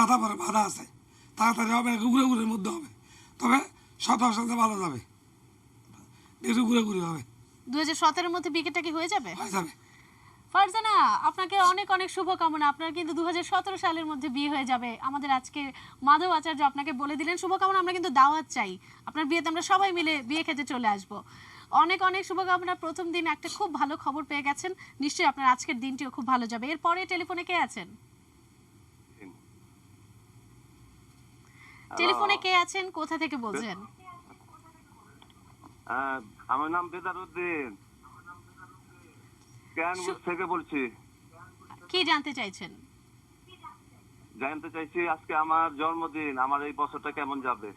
বাধা পড়ে, বাধা আছে, তাড়াতাড়ি হবে, ঘুরে ঘুরের মধ্যে হবে, তবে শতাংশ ভালো যাবে, একটু ঘুরে ঘুরে হবে। 2017-এর মধ্যে বিয়েটা কি হয়ে যাবে? হয়ে যাবে। ফারজানা, আপনাকে অনেক অনেক শুভকামনা। আপনার কিন্তু 2017 সালের মধ্যে বিয়ে হয়ে যাবে। আমাদের আজকে মাধব আচার্য আপনাকে বলে দিলেন শুভকামনা। আমরা কিন্তু দাওয়াত চাই, আপনার বিয়েতে আমরা সবাই মিলে বিয়ে খেতে চলে আসব। অনেক অনেক শুভকামনা। প্রথম দিন একটা খুব ভালো খবর পেয়ে গেছেন, নিশ্চয়ই আপনার আজকের দিনটিও খুব ভালো যাবে। এরপরে টেলিফোনে কে আছেন? টেলিফোনে কে আছেন, কোথা থেকে বলছেন? আমার নাম বেদারউদ্দিন, কেরানীগঞ্জ থেকে বলছি। কি জানতে চাইছেন? জানতে চাইছি আজকে আমার জন্মদিন, আমার এই বছরটা কেমন যাবে।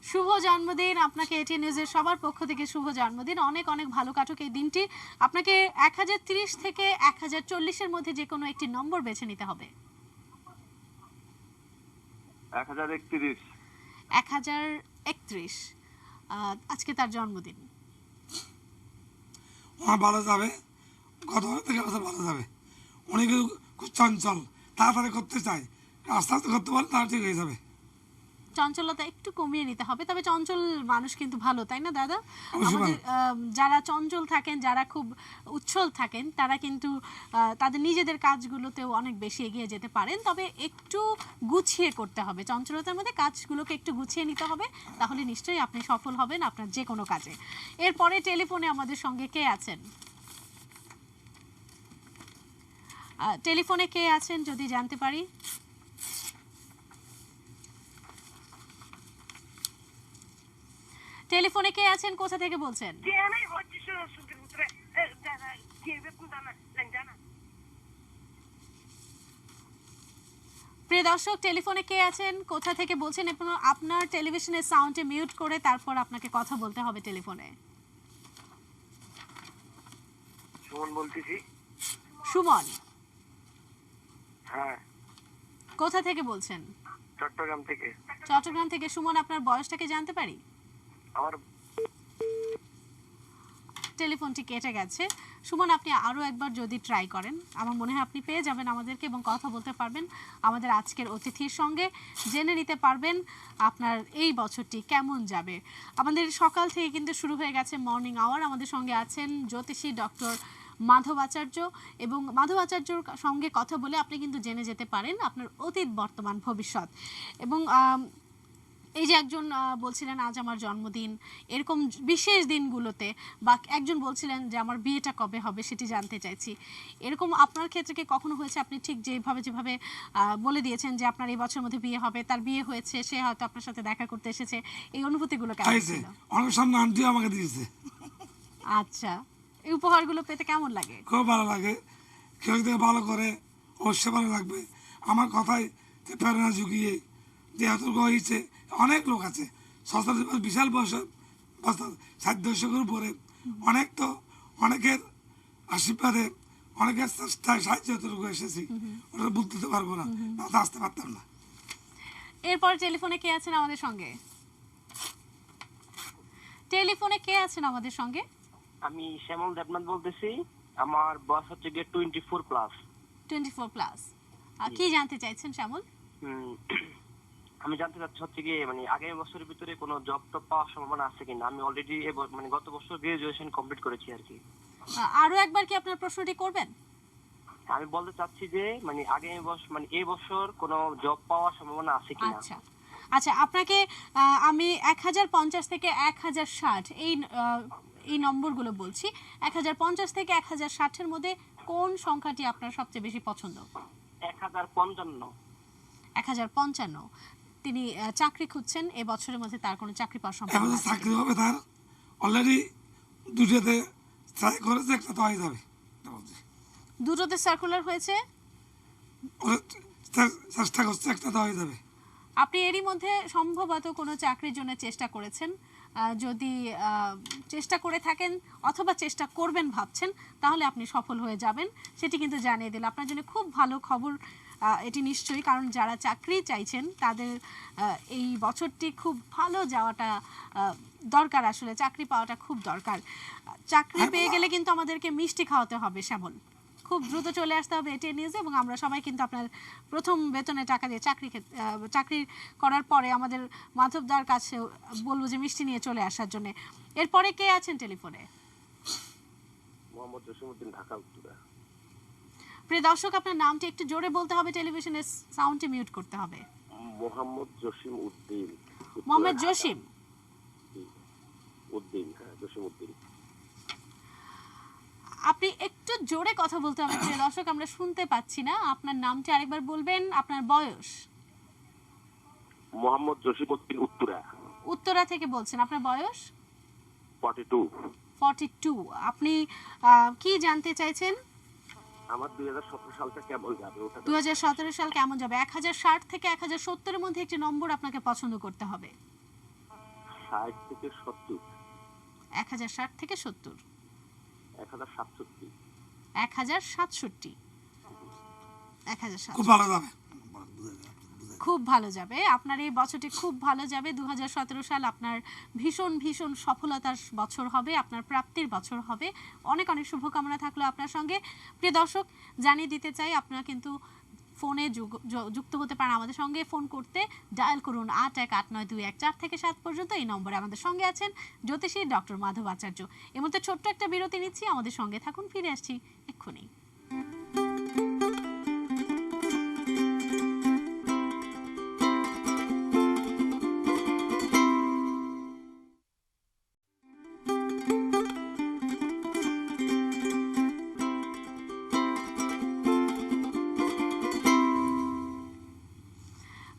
শুভ জন্মদিন আপনাকে। এটি নিউজের সবার পক্ষ থেকে শুভ জন্মদিন। অনেক অনেক ভালো কাটুক এই দিনটি। আপনাকে 1030 থেকে 1040-এর মধ্যে যে কোনো একটি নম্বর বেছে নিতে হবে। 1031। 1031 আজকে তার জন্মদিন। ভালো যাবে, গত থেকে ভালো যাবে। উনি কিন্তু খুব চঞ্চল, তাড়াতাড়ি করতে চায়, আস্তে আস্তে করতে পারলে তারা ঠিক হয়ে যাবে। চঞ্চলতা একটু কমিয়ে নিতে হবে, তবে চঞ্চল মানুষ কিন্তু ভালো, তাই না দাদা? আমাদের যারা চঞ্চল থাকেন, যারা খুব উচ্ছল থাকেন, তারা কিন্তু তাদের নিজেদের কাজগুলোতেও অনেক বেশি এগিয়ে যেতে পারেন, তবে একটু গুছিয়ে করতে হবে। চঞ্চলতার মধ্যে কাজগুলোকে একটু গুছিয়ে নিতে হবে, তাহলে নিশ্চয়ই আপনি সফল হবেন আপনার যে কোনো কাজে। এরপরে টেলিফোনে আমাদের সঙ্গে কে আছেন? টেলিফোনে কে আছেন যদি জানতে পারি? টেলিফোনে কে আছেন, কোথা থেকে বলছেন? প্রিয় দর্শক, টেলিফোনে কে আছেন, কোথা থেকে বলছেন? আপনার টেলিভিশনের সাউন্ডে মিউট করে তারপর আপনাকে কথা বলতে হবে টেলিফোনে। সুমন বলতেছি। সুমন? হ্যাঁ। কোথা থেকে বলছেন? চট্টগ্রাম থেকে। চট্টগ্রাম থেকে। সুমন, আপনার বয়সটাকে জানতে পারি? আমার টেলিফোনটি কেটে গেছে। সুমন, আপনি আরও একবার যদি ট্রাই করেন, আমার মনে হয় আপনি পেয়ে যাবেন আমাদেরকে এবং কথা বলতে পারবেন আমাদের আজকের অতিথির সঙ্গে, জেনে নিতে পারবেন আপনার এই বছরটি কেমন যাবে। আমাদের সকাল থেকে কিন্তু শুরু হয়ে গেছে মর্নিং আওয়ার। আমাদের সঙ্গে আছেন জ্যোতিষী ডক্টর মাধব আচার্য, এবং মাধব আচার্যর সঙ্গে কথা বলে আপনি কিন্তু জেনে যেতে পারেন আপনার অতীত, বর্তমান, ভবিষ্যৎ। এবং এই যে একজন বলছিলেন আজ আমার জন্মদিন, এরকম বিশেষ দিনগুলোতে, বা একজন বলছিলেন যে আমার বিয়েটা কবে হবে সেটি জানতে চাইছি, এরকম আপনার ক্ষেত্রে কি কখনো হয়েছে? আপনি ঠিক যেভাবে বলে দিয়েছেন যে আপনার এই বছরের মধ্যে বিয়ে হবে, তার বিয়ে হয়েছে, সে হয়তো আপনার সাথে দেখা করতে এসেছে, এই অনুভূতিগুলো কেমন ছিল? অনেক সামনে আন্টি আমাকে দিয়েছে। আচ্ছা, এই উপহারগুলো পেতে কেমন লাগে? খুব ভালো লাগে। কেউ যদি ভালো করে অবশ্যই ভালো লাগবে। আমার কথায় প্রেরণা জুগিয়ে যে এতটুকু হয়েছে, অনেক লোক আছে বিশাল বয়স, 60 দশকের উপরে, অনেক তো অনেকের আশীর্বাদে, অনেকের চেষ্টায় সাহায্য এতটুকু এসেছি, ওটা বলতে পারবো না, তাতে আসতে পারতাম না। এরপর টেলিফোনে কে আছেন আমাদের সঙ্গে? টেলিফোনে কে আছেন আমাদের সঙ্গে? আমি শ্যামল দেবনাথ বলতেছি। আমার বয়স হচ্ছে গিয়ে 24+। 24+। কি জানতে চাইছেন শ্যামল? আমি জানতে চাচ্ছি হচ্ছে গিয়ে মানে আগামী বছরের ভিতরে কোনো জব টব পাওয়ার সম্ভাবনা আছে কিনা। আমি অলরেডি মানে গত বছর গ্রাজুয়েশন কমপ্লিট করেছি আর কি। আরো একবার কি আপনার প্রশ্নটি করবেন? আমি বলতে চাচ্ছি যে মানে আগামী বছর মানে এই বছর কোনো জব পাওয়ার সম্ভাবনা আছে কিনা। আচ্ছা আচ্ছা, আপনাকে আমি 1050 থেকে 1060 এই নম্বরগুলো বলছি। 1050 থেকে 1060-এর মধ্যে কোন সংখ্যাটি আপনার সবচেয়ে বেশি পছন্দ? 1055। 1055। তিনি চাকরি খুঁজছেন, এই বছরের মধ্যে তার কোনো চাকরি পাওয়ার সম্ভাবনা আছে? চাকরি হবে তার, অলরেডি দুটোতে ট্রাই করেছে, একটা তো হয়ে যাবে। দুটোতে সার্কুলার হয়েছে, চেষ্টা করছে, একটা তো হয়ে যাবে। আপনি এরই মধ্যে সম্ভবত কোনো চাকরির জন্য চেষ্টা করেছেন। যদি চেষ্টা করে থাকেন অথবা চেষ্টা করবেন ভাবছেন, তাহলে আপনি সফল হয়ে যাবেন, সেটি কিন্তু জানিয়ে দিল। আপনার জন্য খুব ভালো খবর এটি নিশ্চয়ই, কারণ যারা চাকরি চাইছেন তাদের এই বছরটি খুব ভালো যাওয়াটা দরকার। আসলে চাকরি পাওয়াটা খুব দরকার। চাকরি পেয়ে গেলে কিন্তু আমাদেরকে মিষ্টি খাওয়াতে হবে শ্যামল, খুব দ্রুত চলে আসতে হবে এটিএন নিউজে, এবং আমরা সবাই কিন্তু আপনার প্রথম বেতনে টাকা দিয়ে চাকরি করার পরে আমাদের মাধবদার কাছে বলবো যে মিষ্টি নিয়ে চলে আসার জন্য। এরপরে কে আছেন টেলিফোনে? মোহাম্মদ জসিমউদ্দিন, ঢাকা উত্তরা। প্রিয় দর্শক, আপনার নামটা একটু জোরে বলতে হবে, টেলিভিশনের সাউন্ডটি মিউট করতে হবে। মোহাম্মদ জসিমউদ্দিন। মোহাম্মদ জসিম উদ্দিন, হ্যাঁ জসিমউদ্দিন। আপনি একটু জোরে কথা বলতে হবে প্রিয় দর্শক, আমরা শুনতে পাচ্ছি না। আপনার নামটি আরেকবার বলবেন, আপনার বয়স? মোহাম্মদ জসিমউদ্দিন, উত্তরা। উত্তরা থেকে বলছেন, আপনার বয়স? 42। 42। আপনি কি জানতে চাইছেন? আমার 2017 সালটা কেমন যাবে ওটা? 2017 সাল কেমন যাবে? 1060 থেকে 1070 এর মধ্যে একটি নম্বর আপনাকে পছন্দ করতে হবে। 60 থেকে 70। 1060 থেকে 70। 1067। 1067। 1067 খুব ভালো যাবে। খুব ভালো যাবে। আপনার এই বছরটি খুব ভালো যাবে। 2017 সাল আপনার ভীষণ ভীষণ সফলতার বছর হবে, আপনার প্রাপ্তির বছর হবে। অনেক অনেক শুভকামনা থাকলো আপনার সঙ্গে। প্রিয় দর্শক, জানিয়ে দিতে চাই আপনারা কিন্তু ফোনে যুক্ত হতে পারেন আমাদের সঙ্গে। ফোন করতে ডায়াল করুন 818921 থেকে 7 পর্যন্ত। এই নম্বরে আমাদের সঙ্গে আছেন জ্যোতিষী ডক্টর মাধব আচার্য। এর মধ্যে ছোট্ট একটা বিরতি নিচ্ছি, আমাদের সঙ্গে থাকুন, ফিরে আসছি এক্ষুনি।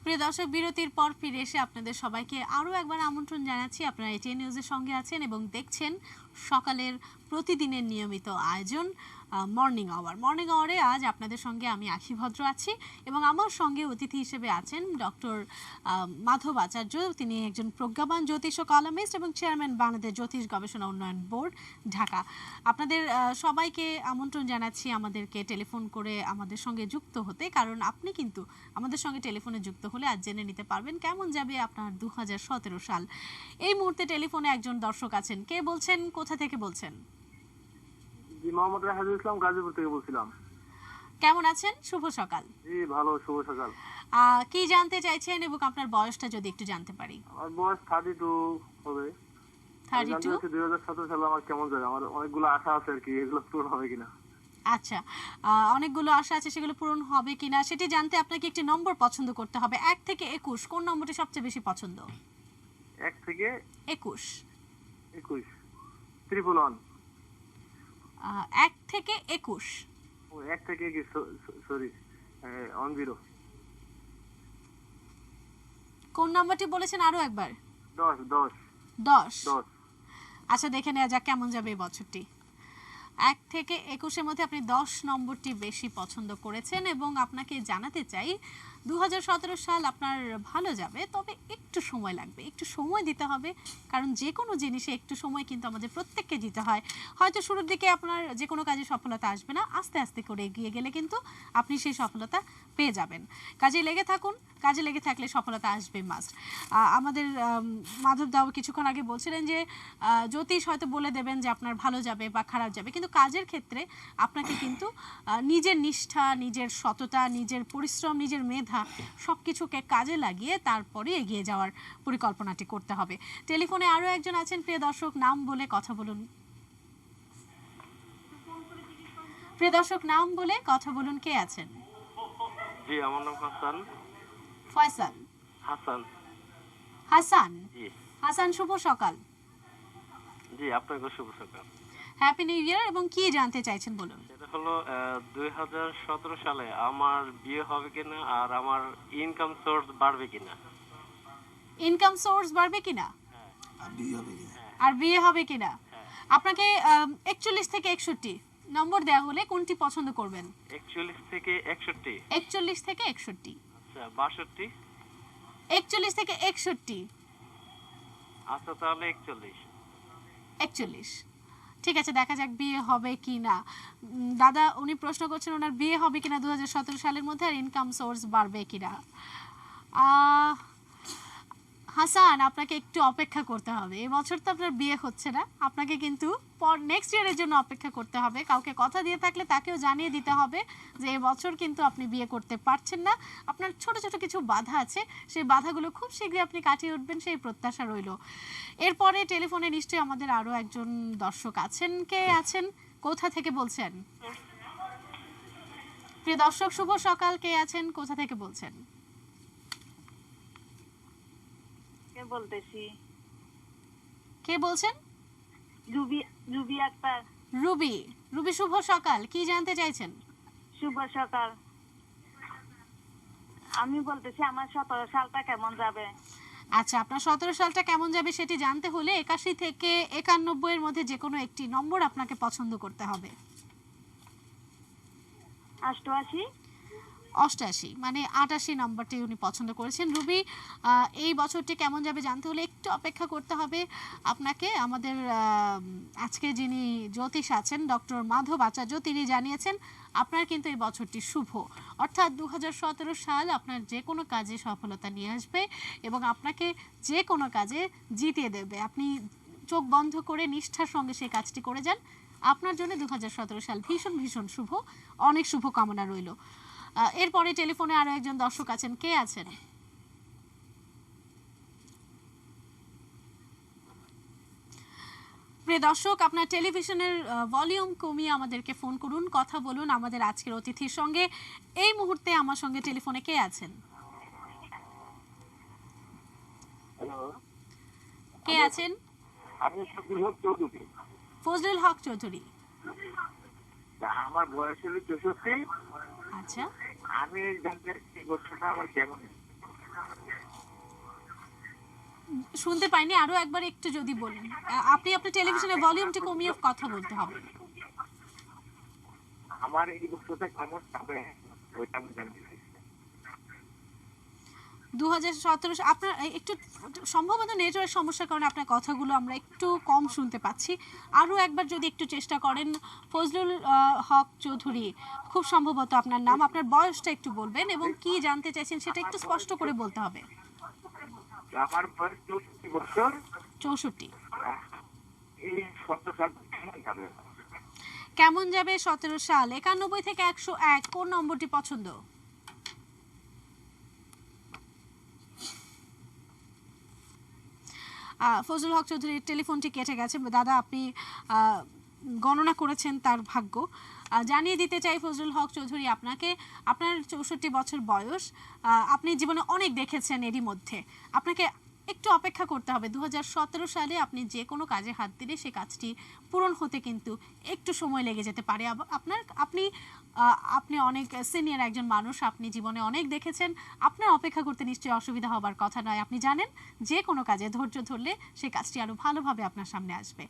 প্রিয় দর্শক, বিরতির পর ফিরে এসে আপনাদের সবাইকে আরও একবার আমন্ত্রণ জানাচ্ছি। আপনারা এটিএন নিউজের সঙ্গে আছেন এবং দেখছেন সকালের প্রতিদিনের নিয়মিত আয়োজন মর্নিং আওয়ার। মর্নিং আওয়ারে আজ আপনাদের সঙ্গে আমি আখি ভদ্র আছি এবং আমার সঙ্গে অতিথি হিসেবে আছেন ডক্টর মাধব আচার্য। তিনি একজন প্রজ্ঞাবান জ্যোতিষ ও কলামিস্ট এবং চেয়ারম্যান বাংলাদেশ জ্যোতিষ গবেষণা উন্নয়ন বোর্ড, ঢাকা। আপনাদের সবাইকে আমন্ত্রণ জানাচ্ছি আমাদেরকে টেলিফোন করে আমাদের সঙ্গে যুক্ত হতে, কারণ আপনি কিন্তু আমাদের সঙ্গে টেলিফোনে যুক্ত হলে আজ জেনে নিতে পারবেন কেমন যাবে আপনার 2017 সাল। এই মুহূর্তে টেলিফোনে একজন দর্শক আছেন। কে বলছেন, কোথা থেকে বলছেন? জি, মোহাম্মদ রাহাজুল ইসলাম, গাজীপুর থেকে বলছিলাম। কেমন আছেন? শুভ সকাল। জি ভালো, শুভ সকাল। কি জানতে চাইছেন এবং আপনার বয়সটা যদি একটু জানতে পারি? আমার বয়স 32 হবে। 32। 2017 সালে আমার কেমন যাবে? আমার অনেকগুলো আশা আছে আর কি, এগুলো পূরণ হবে কিনা। আচ্ছা, অনেকগুলো আশা আছে, সেগুলো পূরণ হবে কিনা সেটি জানতে আপনাকে একটি নম্বর পছন্দ করতে হবে। 1 থেকে 21 কোন নম্বরটি সবচেয়ে বেশি পছন্দ? 1 থেকে 21। 21। 111। 1 থেকে 21। ও 1 থেকে সরি 10। কোন নম্বরটি বলেছেন আরো একবার? 10। 10। আচ্ছা, দেখে নেওয়া যাক কেমন যাবে এই বছরটি। 1 থেকে 21-এর মধ্যে আপনি 10 নম্বরটি বেশি পছন্দ করেছেন এবং আপনাকে জানাতে চাই 2017 সাল আপনার ভালো যাবে, তবে একটু সময় লাগবে, একটু সময় দিতে হবে, কারণ যে কোনো জিনিসে একটু সময় কিন্তু আমাদের প্রত্যেককে দিতে হয়। হয়তো শুরুর দিকে আপনার যে কোনো কাজে সফলতা আসবে না, আস্তে আস্তে করে এগিয়ে গেলে কিন্তু আপনি সেই সফলতা পেয়ে যাবেন। কাজে লেগে থাকুন, কাজে লেগে থাকলে সফলতা আসবে মাস্ট। আমাদের মাধব দাও কিছুক্ষণ আগে বলছিলেন যে জ্যোতিষ হয়তো বলে দেবেন যে আপনার ভালো যাবে বা খারাপ যাবে, কিন্তু কাজের ক্ষেত্রে আপনাকে কিন্তু নিজের নিষ্ঠা, নিজের সততা, নিজের পরিশ্রম, নিজের মেধা সবকিছুকে কাজে লাগিয়ে তারপরে এগিয়ে যাওয়ার পরিকল্পনাটি করতে হবে। টেলিফোনে আরো একজন আছেন, প্রিয় দর্শক নাম বলে কথা বলুন। প্রিয় দর্শক নাম বলে কথা বলুন, কে আছেন? জি, আমার নাম হাসান। ফয়সাল। হাসান। হাসান। জি। হাসান, শুভ সকাল। জি, আপনাকে শুভ সকাল। Happy new year. এবং কি জানতে চাইছেন বলুন? এটা হলো 2017 সালে আমার বিয়ে হবে কিনা আর আমার ইনকাম সোর্স বাড়বে কিনা। ইনকাম সোর্স বাড়বে কিনা আর বিয়ে হবে কিনা? আপনাকে 41 থেকে 61 নম্বর দেওয়া হলে কোনটি পছন্দ করবেন? 41 থেকে 61। 41 থেকে 61। আচ্ছা, 62। 41 থেকে 61। আচ্ছা, তাহলে 41। 41। ঠিক আছে, দেখা যাক বিয়ে হবে কি না। দাদা উনি প্রশ্ন করছেন ওনার বিয়ে হবে কিনা 2017 সালের মধ্যে, আর ইনকাম সোর্স বাড়বে কিনা। হাসান, আপনাকে একটু অপেক্ষা করতে হবে। এই বছর তো আপনার বিয়ে হচ্ছে না, আপনাকে কিন্তু নেক্সট ইয়ারের জন্য অপেক্ষা করতে হবে। কাউকে কথা দিয়ে থাকলে তাকেও জানিয়ে দিতে হবে যে এই বছর কিন্তু আপনি বিয়ে করতে পারছেন না, আপনার ছোট ছোট কিছু বাধা আছে, সেই বাধাগুলো খুব শীঘ্রই আপনি কাটিয়ে উঠবেন, সেই প্রত্যাশা রইল। এরপরে টেলিফোনে নিশ্চয়ই আমাদের আরো একজন দর্শক আছেন। কে আছেন, কোথা থেকে বলছেন? প্রিয় দর্শক, শুভ সকাল। কে আছেন, কোথা থেকে বলছেন? বলতেছি। কে বলছেন? রুবি আক্তার। রুবি। রুবি, শুভ সকাল। কি জানতে চাইছেন? শুভ সকাল। আমি বলতেছি আমার 17 সালটা কেমন যাবে। আচ্ছা, আপনার 17 সালটা কেমন যাবে সেটি জানতে হলে 81 থেকে 91 এর মধ্যে যে কোনো একটি নম্বর আপনাকে পছন্দ করতে হবে। 88। 88 মানে 88 নম্বরটি উনি পছন্দ করেছেন। রুবি, এই বছরটি কেমন যাবে জানতে হলে একটু অপেক্ষা করতে হবে আপনাকে। আমাদের আজকে যিনি জ্যোতিষ আছেন ডক্টর মাধব আচার্য, তিনি জানিয়েছেন আপনার কিন্তু এই বছরটি শুভ, অর্থাৎ 2017 সাল আপনার যে কোনো কাজে সফলতা নিয়ে আসবে এবং আপনাকে যে কোনো কাজে জিতিয়ে দেবে। আপনি চোখ বন্ধ করে নিষ্ঠার সঙ্গে সেই কাজটি করে যান, আপনার জন্য 2017 সাল ভীষণ ভীষণ শুভ। অনেক শুভ কামনা রইল। এরপরে টেলিফোনে আরো একজন দর্শক আছেন। কে আছেন? প্রিয় দর্শক, আপনার টেলিভিশনের ভলিউম কমিয়ে আমাদেরকে ফোন করুন, কথা বলুন আমাদের আজকের অতিথির সঙ্গে। এই মুহূর্তে আমার সঙ্গে টেলিফোনে কে আছেন? কে আছেন? আমি ফজলুল হক চৌধুরী। ফজলুল হক চৌধুরী। আমার বয়স হলো 64। আচ্ছা, আমি জানতে চাই বছরটা আমার কেমন। শুনতে পাইনি, আরো একবার একটু যদি বলেন। আপনি আপনার টেলিভিশনের ভলিউমটি কমিয়ে কথা বলতে হবে। আমার এই বছরটা কেমন যাবে ওইটা আমি জানতে চাই। 2017 আপনার একটু সম্ভবত নেটওয়ার্ক সমস্যার কারণে আপনার কথাগুলো আমরা একটু কম শুনতে পাচ্ছি। আরও একবার যদি একটু চেষ্টা করেন। ফজলুল হক চৌধুরী, খুব সম্ভবত আপনার নাম, আপনার বয়সটা একটু বলবেন এবং কি জানতে চাইছেন সেটা একটু স্পষ্ট করে বলতে হবে। আমার বয়স 64 বছর। 64। এই 17 সাল কেমন যাবে? কেমন যাবে 17 সাল? 91 থেকে 101 কোন নম্বরটি পছন্দ? ফজলুল হক চৌধুরীর টেলিফোনটি কেটে গেছে। দাদা, আপনি গণনা করেছেন তার ভাগ্য। জানিয়ে দিতে চাই ফজলুল হক চৌধুরী আপনাকে, আপনার 64 বছর বয়স, আপনি জীবনে অনেক দেখেছেন, এরই মধ্যে আপনাকে একটু অপেক্ষা করতে হবে। 2017 সালে আপনি যে কোনো কাজে হাত দিলে সেই কাজটি পূরণ হতে কিন্তু একটু সময় লেগে যেতে পারে। আপনি অনেক সিনিয়র একজন মানুষ, আপনি জীবনে অনেক দেখেছেন, আপনার অপেক্ষা করতে নিশ্চয়ই অসুবিধা হবার কথা নয়। আপনি জানেন যে কোনো কাজে ধৈর্য ধরলে সেই কাজটি আরও ভালোভাবে আপনার সামনে আসবে।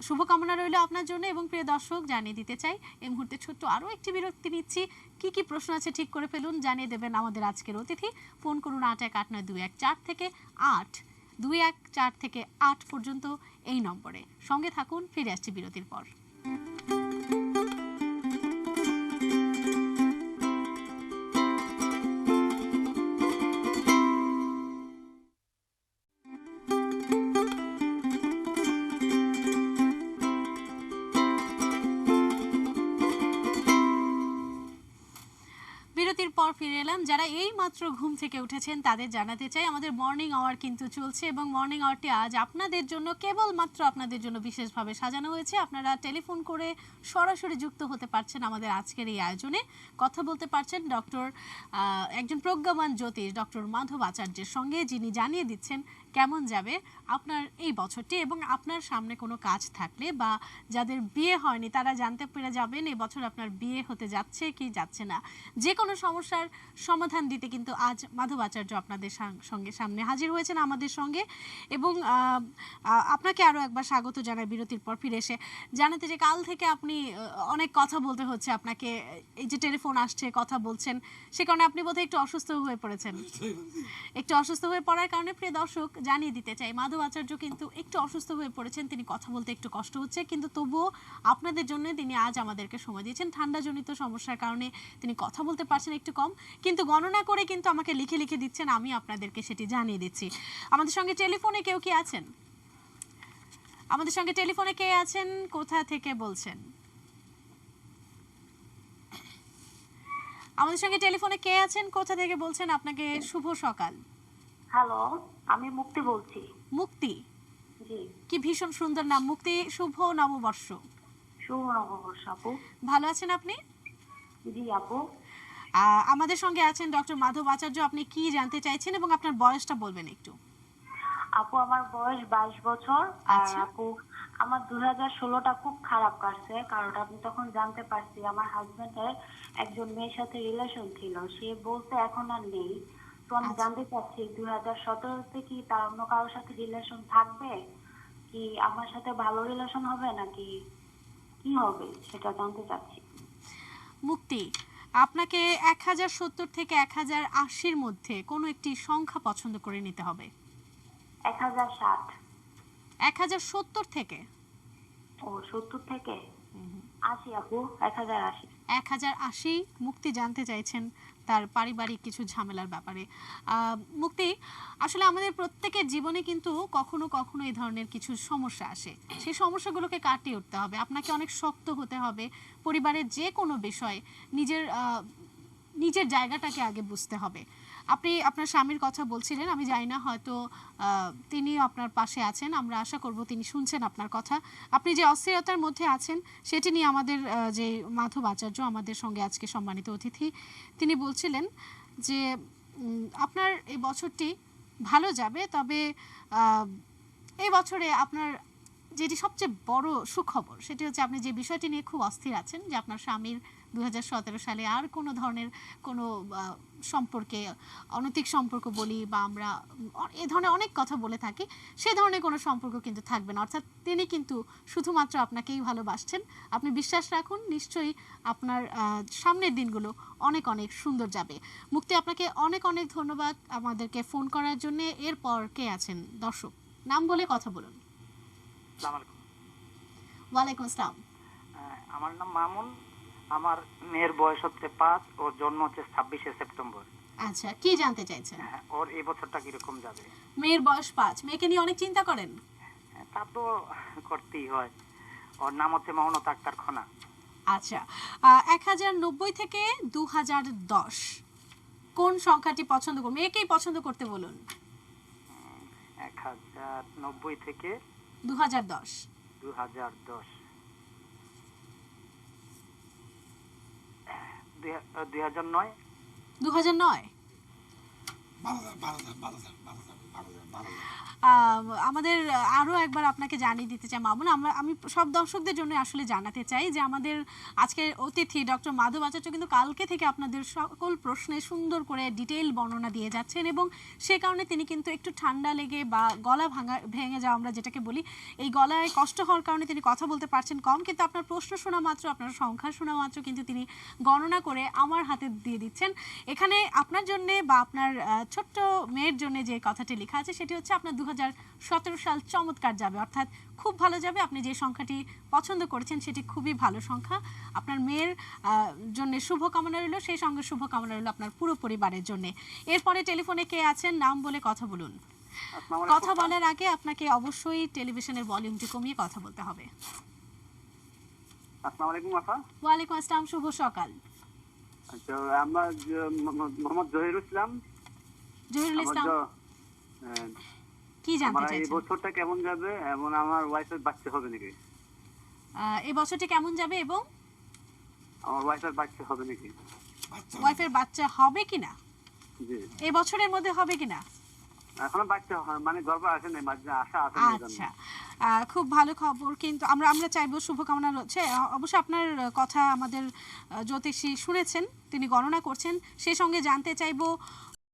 শুভকামনা রইল আপনার জন্য। এবং প্রিয় দর্শক, জানিয়ে দিতে চাই এই মুহূর্তে ছোট্ট আরও একটি বিরতি নিচ্ছি। কি কি প্রশ্ন আছে ঠিক করে ফেলুন, জানিয়ে দেবেন আমাদের আজকের অতিথি। ফোন করুন 818921 থেকে 8 থেকে 8 পর্যন্ত এই নম্বরে। সঙ্গে থাকুন, ফিরে আসছি বিরতির পর। বিরতির পর ফিরে এলাম। যারা এই মাত্র ঘুম থেকে উঠেছেন তাদের জানাতে চাই আমাদের মর্নিং আওয়ার কিন্তু চলছে এবং মর্নিং আওয়ারটি আজ আপনাদের জন্য, কেবলমাত্র আপনাদের জন্য বিশেষভাবে সাজানো হয়েছে। আপনারা টেলিফোন করে সরাসরি যুক্ত হতে পারছেন আমাদের আজকের এই আয়োজনে, কথা বলতে পারছেন একজন প্রজ্ঞাবান জ্যোতিষ ডক্টর মাধব আচার্যের সঙ্গে, যিনি জানিয়ে দিচ্ছেন কেমন যাবে আপনার এই বছরটি। এবং আপনার সামনে কোনো কাজ থাকলে বা যাদের বিয়ে হয়নি তারা জানতে পেরে যাবেন এই বছর আপনার বিয়ে হতে যাচ্ছে কি যাচ্ছে না। যে কোনো সমস্যার সমাধান দিতে কিন্তু আজ মাধব আচার্য আপনাদের সঙ্গে সামনে হাজির হয়েছেন আমাদের সঙ্গে। এবং আপনাকে আরও একবার স্বাগত জানাই বিরতির পর ফিরে এসে। জানাতে যে কাল থেকে আপনি অনেক কথা বলতে হচ্ছে আপনাকে, এই যে টেলিফোন আসছে কথা বলছেন, সে কারণে আপনি বোধহয় একটু অসুস্থ হয়ে পড়েছেন। একটু অসুস্থ হয়ে পড়ার কারণে প্রিয় দর্শক জানিয়ে দিতে চাই মাধব আচার্য কিন্তু একটু অসুস্থ হয়ে পড়েছেন, তিনি কথা বলতে একটু কষ্ট হচ্ছে, কিন্তু তবুও আপনাদের জন্য তিনি আজ আমাদেরকে সময় দিয়েছেন। ঠান্ডাজনিত সমস্যার কারণে তিনি কথা বলতে পারছেন একটু কম, কিন্তু গণনা করে কিন্তু আমাকে লিখে লিখে দিচ্ছেন, আমি আপনাদেরকে সেটি জানিয়ে দিচ্ছি। আমাদের সঙ্গে টেলিফোনে কেউ কি আছেন? আমাদের সঙ্গে টেলিফোনে কে আছেন, কোথা থেকে বলছেন? আমাদের সঙ্গে টেলিফোনে কে আছেন, কোথা থেকে বলছেন? আপনাকে শুভ সকাল। হ্যালো, আমি মুক্তি বলছি। মুক্তি, জি, কি ভীষণ সুন্দর নাম মুক্তি। শুভ নববর্ষ। শুভ নববর্ষ আপু। ভালো আছেন আপনি? জি আপু। আমাদের সঙ্গে আছেন ডক্টর মাধব আচার্য। আপনি কি জানতে চাইছেন এবং আপনার বয়সটা বলবেন একটু। আপু আমার বয়স 22 বছর। আর আচ্ছা। আপু আমার 2016টা খুব খারাপ কাটছে, কারণ আমি তখন জানতে পারছি আমার হাজবেন্ডের একজন মেয়ের সাথে রিলেশন ছিল। সে বলতে এখন আর নেই। তো আমি আচ্ছা। জানতে চাচ্ছি 2017তে কি তার অন্য কারোর সাথে রিলেশন থাকবে, কি আমার সাথে ভালো রিলেশন হবে নাকি কি হবে সেটা জানতে চাচ্ছি। মুক্তি, আপনাকে 1070 থেকে 1080-র মধ্যে কোনো একটি সংখ্যা পছন্দ করে নিতে হবে। 1060। 1070 থেকে ও 70 থেকে 80 আপু, 1080। 1080। মুক্তি জানতে চাইছেন তার পারিবারিক কিছু ঝামেলার ব্যাপারে। মুক্তি, আসলে আমাদের প্রত্যেকের জীবনে কিন্তু কখনো কখনো এই ধরনের কিছু সমস্যা আসে। সেই সমস্যাগুলোকে কাটিয়ে উঠতে হবে, আপনাকে অনেক শক্ত হতে হবে। পরিবারের যে কোনো বিষয়ে নিজের জায়গাটাকে আগে বুঝতে হবে। আপনি আপনার স্বামীর কথা বলছিলেন, আমি জানি না হয়তো তিনিও আপনার পাশে আছেন। আমরা আশা করব তিনি শুনছেন আপনার কথা। আপনি যে অস্থিরতার মধ্যে আছেন সেটি নিয়ে আমাদের যে মাধব আচার্য আমাদের সঙ্গে আজকে সম্মানিত অতিথি, তিনি বলছিলেন যে আপনার এই বছরটি ভালো যাবে, তবে এই বছরে আপনার যেটি সবচেয়ে বড় সুখবর সেটি হচ্ছে আপনি যে বিষয়টি নিয়ে খুব অস্থির আছেন, যে আপনার স্বামীর 2017 সালে আর কোনো ধরনের কোনো সম্পর্কে, অনৈতিক সম্পর্ক বলি বা আমরা এই ধরনের অনেক কথা বলে থাকি, সেই ধরনের কোনো সম্পর্ক কিন্তু থাকবে না। অর্থাৎ তিনি কিন্তু শুধুমাত্র আপনাকেই ভালোবাসছেন। আপনি বিশ্বাস রাখুন, নিশ্চয়ই আপনার সামনের দিনগুলো অনেক অনেক সুন্দর যাবে। মুক্তি, আপনাকে অনেক অনেক ধন্যবাদ আমাদেরকে ফোন করার জন্য। এরপর কে আছেন দর্শক, নাম বলে কথা বলুন। আসসালামু আলাইকুম। ওয়ালাইকুম আসসালাম। আমার নাম মামুন। আমার মেয়ের বয়স হচ্ছে 5, ওর জন্ম হচ্ছে 26শে সেপ্টেম্বর। আচ্ছা, কি জানতে চাইছেন? ওর এই বছরটা কিরকম যাবে? মেয়ের বয়স 5। মেয়েকে নিয়ে অনেক চিন্তা করেন? তা তো করতেই হয়। ওর নাম হচ্ছে মৌনতা আক্তার খনা। আচ্ছা, 1090 থেকে 2010 কোন সংখ্যাটি পছন্দ করুন? মেয়েকেই পছন্দ করতে বলুন। 1090 থেকে 2010। 2010। 2009। 2009। ভালো থাক, ভালো থাক, ভালো থাক, ভালো থাক, ভালো থাক, ভালো থাক। আমাদের আরো একবার আপনাকে জানিয়ে দিতে চাই মামুন, আমি সব দর্শকদের জন্য আসলে জানাতে চাই যে আমাদের আজকের অতিথি ডক্টর মাধব আচার্য কিন্তু কালকে থেকে আপনাদের সকল প্রশ্নে সুন্দর করে ডিটেইল বর্ণনা দিয়ে যাচ্ছেন, এবং সে কারণে তিনি কিন্তু একটু ঠান্ডা লেগে বা গলা ভেঙে যাওয়া আমরা যেটাকে বলি, এই গলায় কষ্ট হওয়ার কারণে তিনি কথা বলতে পারছেন কম, কিন্তু আপনার প্রশ্ন শোনা মাত্র, আপনার সংখ্যা শোনা মাত্র কিন্তু তিনি গণনা করে আমার হাতে দিয়ে দিচ্ছেন। এখানে আপনার জন্য বা আপনার ছোট্ট মেয়ের জন্য যে কথাটি লেখা আছে সেটি হচ্ছে আপনার 2017 সাল চমৎকার যাবে, অর্থাৎ খুব ভালো যাবে। আপনি যে সংখ্যাটি পছন্দ করেছেন সেটি খুবই ভালো সংখ্যা। আপনার মেয়ের জন্য শুভকামনা রইল, সেই সঙ্গে শুভকামনা রইল আপনার পুরো পরিবারের জন্য। এরপরে টেলিফোনে কে আছেন, নাম বলে কথা বলুন। কথা বলার আগে আপনাকে অবশ্যই টেলিভিশনের ভলিউমটি কমিয়ে কথা বলতে হবে। আসসালামু আলাইকুম আপা। ওয়ালাইকুম আসসালাম, শুভ সকাল। আচ্ছা, আমরা মোহাম্মদ জহিরুল ইসলাম। জহিরুল ইসলাম, কি জানতে এই চাইছেন? বছরটা কেমন যাবে এবং আমার ওয়াইফের বাচ্চা হবে নাকি? এই বছরটি কেমন যাবে এবং আমার ওয়াইফের বাচ্চা হবে নাকি? ওয়াইফের বাচ্চা হবে কিনা, জি, এই বছরের মধ্যে হবে কিনা? এখনো বাচ্চা মানে গর্ভ আসে নাই, আশা আছে। আচ্ছা, খুব ভালো খবর। কিন্তু আমরা চাইবো, শুভকামনা রয়েছে। অবশ্যই আপনার কথা আমাদের জ্যোতিষী শুনেছেন, তিনি গণনা করছেন। সেই সঙ্গে জানতে চাইবো